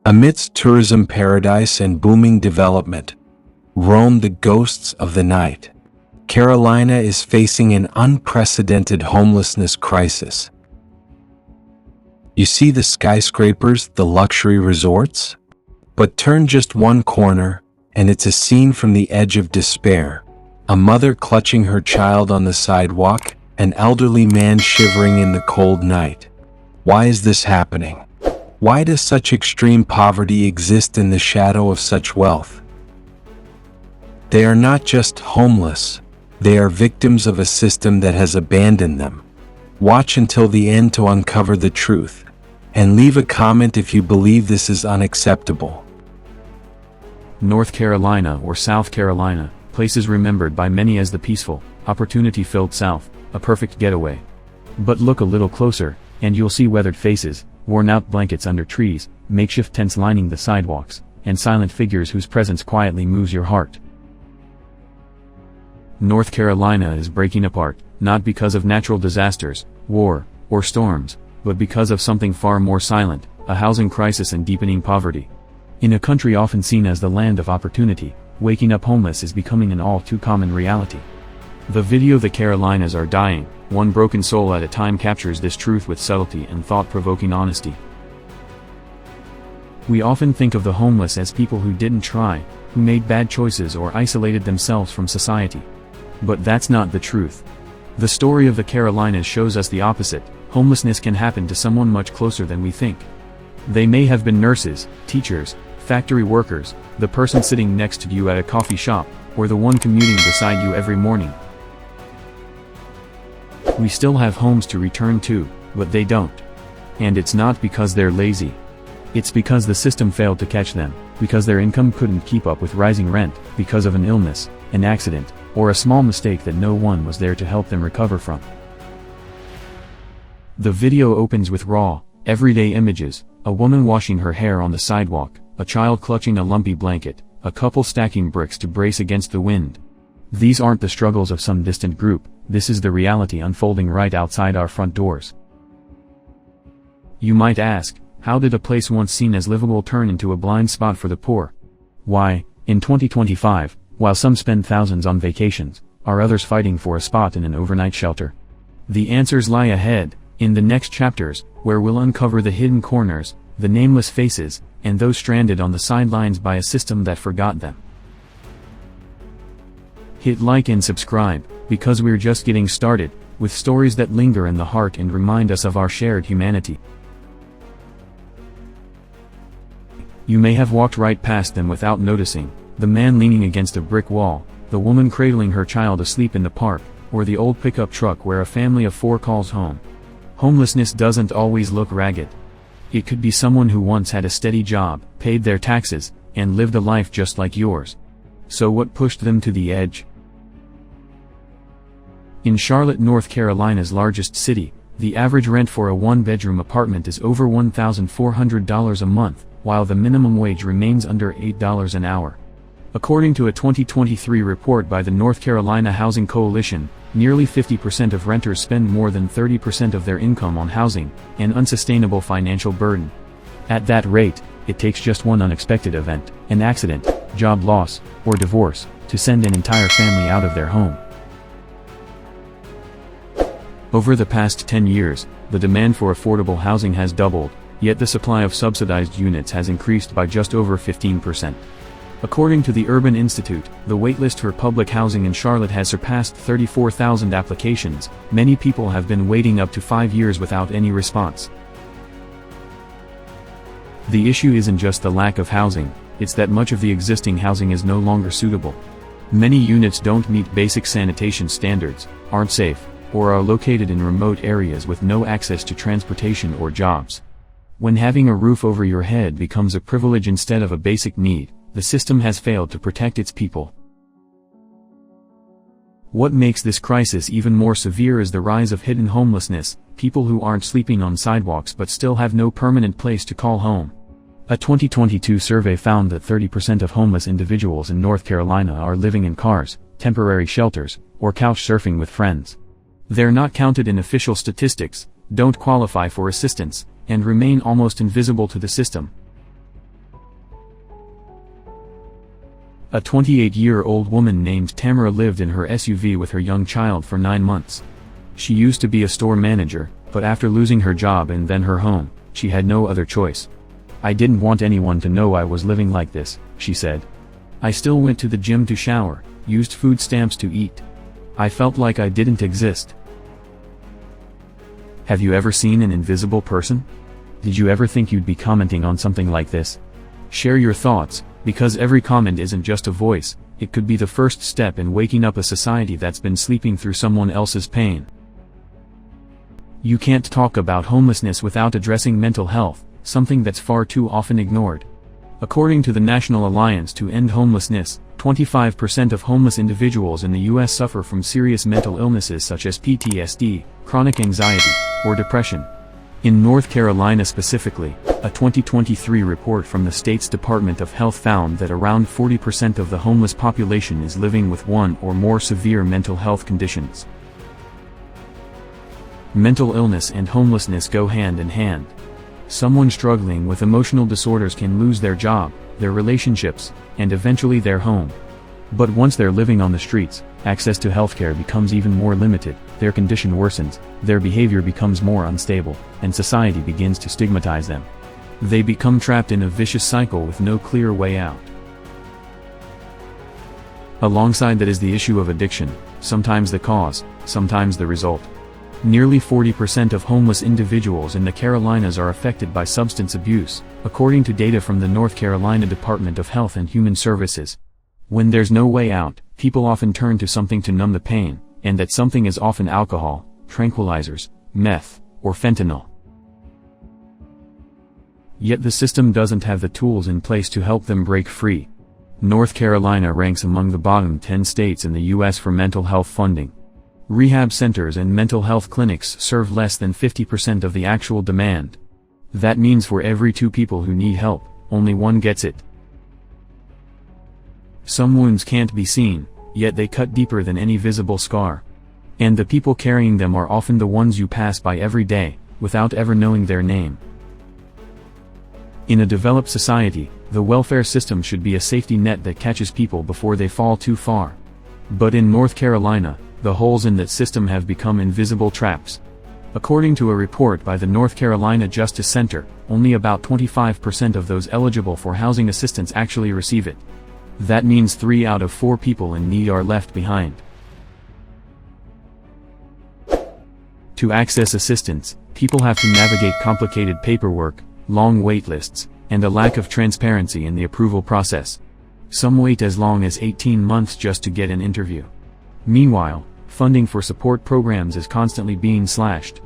Amidst tourism paradise and booming development, roam the ghosts of the night. Carolina is facing an unprecedented homelessness crisis. You see the skyscrapers, the luxury resorts? But turn just one corner, and it's a scene from the edge of despair. A mother clutching her child on the sidewalk, an elderly man shivering in the cold night. Why is this happening? Why does such extreme poverty exist in the shadow of such wealth? They are not just homeless, they are victims of a system that has abandoned them. Watch until the end to uncover the truth, and leave a comment if you believe this is unacceptable. North Carolina or South Carolina, places remembered by many as the peaceful, opportunity-filled South, a perfect getaway. But look a little closer, and you'll see weathered faces, worn-out blankets under trees, makeshift tents lining the sidewalks, and silent figures whose presence quietly moves your heart. North Carolina is breaking apart, not because of natural disasters, war, or storms, but because of something far more silent, a housing crisis and deepening poverty. In a country often seen as the land of opportunity, waking up homeless is becoming an all-too-common reality. The video "The Carolinas Are Dying, One Broken Soul at a Time" captures this truth with subtlety and thought-provoking honesty. We often think of the homeless as people who didn't try, who made bad choices or isolated themselves from society. But that's not the truth. The story of the Carolinas shows us the opposite. Homelessness can happen to someone much closer than we think. They may have been nurses, teachers, factory workers, the person sitting next to you at a coffee shop, or the one commuting beside you every morning. We still have homes to return to, but they don't. And it's not because they're lazy. It's because the system failed to catch them, because their income couldn't keep up with rising rent, because of an illness, an accident, or a small mistake that no one was there to help them recover from. The video opens with raw, everyday images: a woman washing her hair on the sidewalk, a child clutching a lumpy blanket, a couple stacking bricks to brace against the wind. These aren't the struggles of some distant group, this is the reality unfolding right outside our front doors. You might ask, how did a place once seen as livable turn into a blind spot for the poor? Why, in 2025, while some spend thousands on vacations, are others fighting for a spot in an overnight shelter? The answers lie ahead, in the next chapters, where we'll uncover the hidden corners, the nameless faces, and those stranded on the sidelines by a system that forgot them. Hit like and subscribe, because we're just getting started, with stories that linger in the heart and remind us of our shared humanity. You may have walked right past them without noticing: the man leaning against a brick wall, the woman cradling her child asleep in the park, or the old pickup truck where a family of 4 calls home. Homelessness doesn't always look ragged. It could be someone who once had a steady job, paid their taxes, and lived a life just like yours. So what pushed them to the edge? In Charlotte, North Carolina's largest city, the average rent for a 1-bedroom apartment is over $1,400 a month, while the minimum wage remains under $8 an hour. According to a 2023 report by the North Carolina Housing Coalition, nearly 50% of renters spend more than 30% of their income on housing, an unsustainable financial burden. At that rate, it takes just one unexpected event, an accident, job loss, or divorce, to send an entire family out of their home. Over the past 10 years, the demand for affordable housing has doubled, yet the supply of subsidized units has increased by just over 15%. According to the Urban Institute, the waitlist for public housing in Charlotte has surpassed 34,000 applications. Many people have been waiting up to 5 years without any response. The issue isn't just the lack of housing, it's that much of the existing housing is no longer suitable. Many units don't meet basic sanitation standards, aren't safe, or are located in remote areas with no access to transportation or jobs. When having a roof over your head becomes a privilege instead of a basic need, the system has failed to protect its people. What makes this crisis even more severe is the rise of hidden homelessness, people who aren't sleeping on sidewalks but still have no permanent place to call home. A 2022 survey found that 30% of homeless individuals in North Carolina are living in cars, temporary shelters, or couch surfing with friends. They're not counted in official statistics, don't qualify for assistance, and remain almost invisible to the system. A 28-year-old woman named Tamara lived in her SUV with her young child for 9 months. She used to be a store manager, but after losing her job and then her home, she had no other choice. "I didn't want anyone to know I was living like this," she said. "I still went to the gym to shower, used food stamps to eat. I felt like I didn't exist." Have you ever seen an invisible person? Did you ever think you'd be commenting on something like this? Share your thoughts, because every comment isn't just a voice, it could be the first step in waking up a society that's been sleeping through someone else's pain. You can't talk about homelessness without addressing mental health, something that's far too often ignored. According to the National Alliance to End Homelessness, 25% of homeless individuals in the U.S. suffer from serious mental illnesses such as PTSD, chronic anxiety, or depression. In North Carolina specifically, a 2023 report from the state's Department of Health found that around 40% of the homeless population is living with one or more severe mental health conditions. Mental illness and homelessness go hand in hand. Someone struggling with emotional disorders can lose their job, their relationships, and eventually their home. But once they're living on the streets, access to healthcare becomes even more limited, their condition worsens, their behavior becomes more unstable, and society begins to stigmatize them. They become trapped in a vicious cycle with no clear way out. Alongside that is the issue of addiction, sometimes the cause, sometimes the result. Nearly 40% of homeless individuals in the Carolinas are affected by substance abuse, according to data from the North Carolina Department of Health and Human Services. When there's no way out, people often turn to something to numb the pain, and that something is often alcohol, tranquilizers, meth, or fentanyl. Yet the system doesn't have the tools in place to help them break free. North Carolina ranks among the bottom 10 states in the U.S. for mental health funding. Rehab centers and mental health clinics serve less than 50% of the actual demand. That means for every 2 people who need help, only 1 gets it. Some wounds can't be seen, yet they cut deeper than any visible scar. And the people carrying them are often the ones you pass by every day, without ever knowing their name. In a developed society, the welfare system should be a safety net that catches people before they fall too far. But in North Carolina, the holes in that system have become invisible traps. According to a report by the North Carolina Justice Center, only about 25% of those eligible for housing assistance actually receive it. That means 3 out of 4 people in need are left behind. To access assistance, people have to navigate complicated paperwork, long wait lists, and a lack of transparency in the approval process. Some wait as long as 18 months just to get an interview. Meanwhile, funding for support programs is constantly being slashed.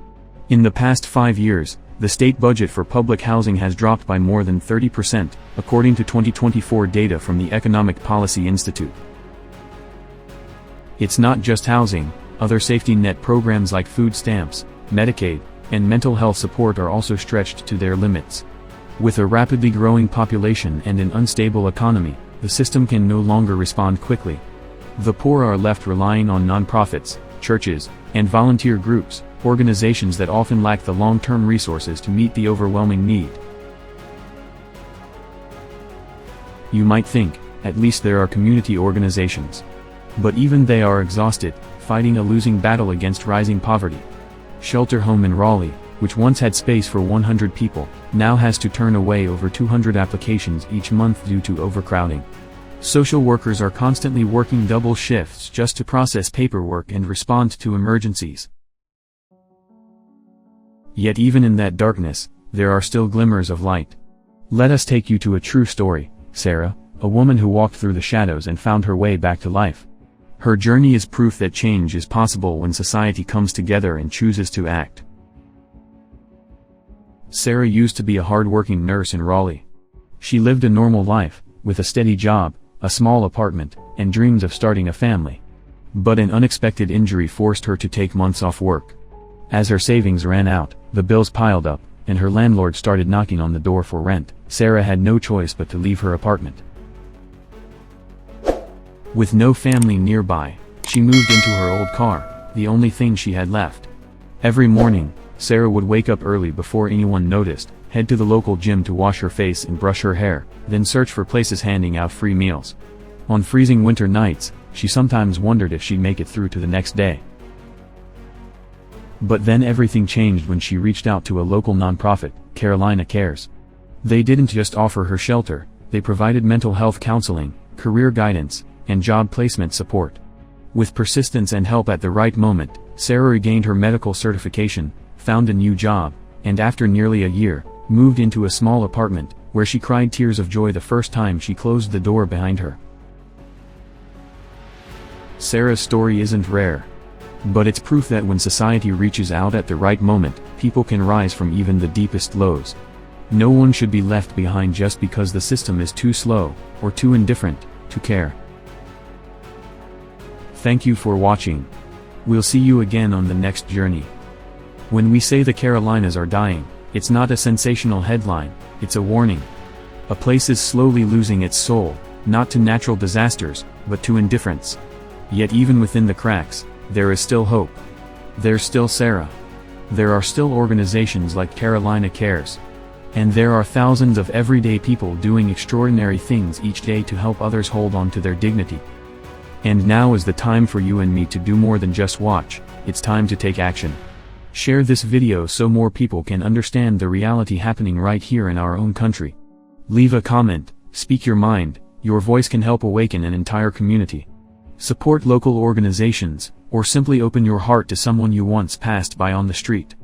In the past 5 years, the state budget for public housing has dropped by more than 30%, according to 2024 data from the Economic Policy Institute. It's not just housing, other safety net programs like food stamps, Medicaid, and mental health support are also stretched to their limits. With a rapidly growing population and an unstable economy, the system can no longer respond quickly. The poor are left relying on nonprofits, churches, and volunteer groups, organizations that often lack the long-term resources to meet the overwhelming need. You might think, at least there are community organizations. But even they are exhausted, fighting a losing battle against rising poverty. Shelter Home in Raleigh, which once had space for 100 people, now has to turn away over 200 applications each month due to overcrowding. Social workers are constantly working double shifts just to process paperwork and respond to emergencies. Yet even in that darkness, there are still glimmers of light. Let us take you to a true story, Sarah, a woman who walked through the shadows and found her way back to life. Her journey is proof that change is possible when society comes together and chooses to act. Sarah used to be a hard-working nurse in Raleigh. She lived a normal life, with a steady job, a small apartment, and dreams of starting a family. But an unexpected injury forced her to take months off work. As her savings ran out, the bills piled up, and her landlord started knocking on the door for rent. Sarah had no choice but to leave her apartment. With no family nearby, she moved into her old car, the only thing she had left. Every morning, Sarah would wake up early before anyone noticed, head to the local gym to wash her face and brush her hair, then search for places handing out free meals. On freezing winter nights, she sometimes wondered if she'd make it through to the next day. But then everything changed when she reached out to a local nonprofit, Carolina Cares. They didn't just offer her shelter, they provided mental health counseling, career guidance, and job placement support. With persistence and help at the right moment, Sarah regained her medical certification, found a new job, and after nearly a year, moved into a small apartment, where she cried tears of joy the first time she closed the door behind her. Sarah's story isn't rare. But it's proof that when society reaches out at the right moment, people can rise from even the deepest lows. No one should be left behind just because the system is too slow, or too indifferent, to care. Thank you for watching. We'll see you again on the next journey. When we say the Carolinas are dying, it's not a sensational headline, it's a warning. A place is slowly losing its soul, not to natural disasters, but to indifference. Yet even within the cracks, there is still hope. There's still Sarah. There are still organizations like Carolina Cares. And there are thousands of everyday people doing extraordinary things each day to help others hold on to their dignity. And now is the time for you and me to do more than just watch, it's time to take action. Share this video so more people can understand the reality happening right here in our own country. Leave a comment, speak your mind, your voice can help awaken an entire community. Support local organizations, or simply open your heart to someone you once passed by on the street.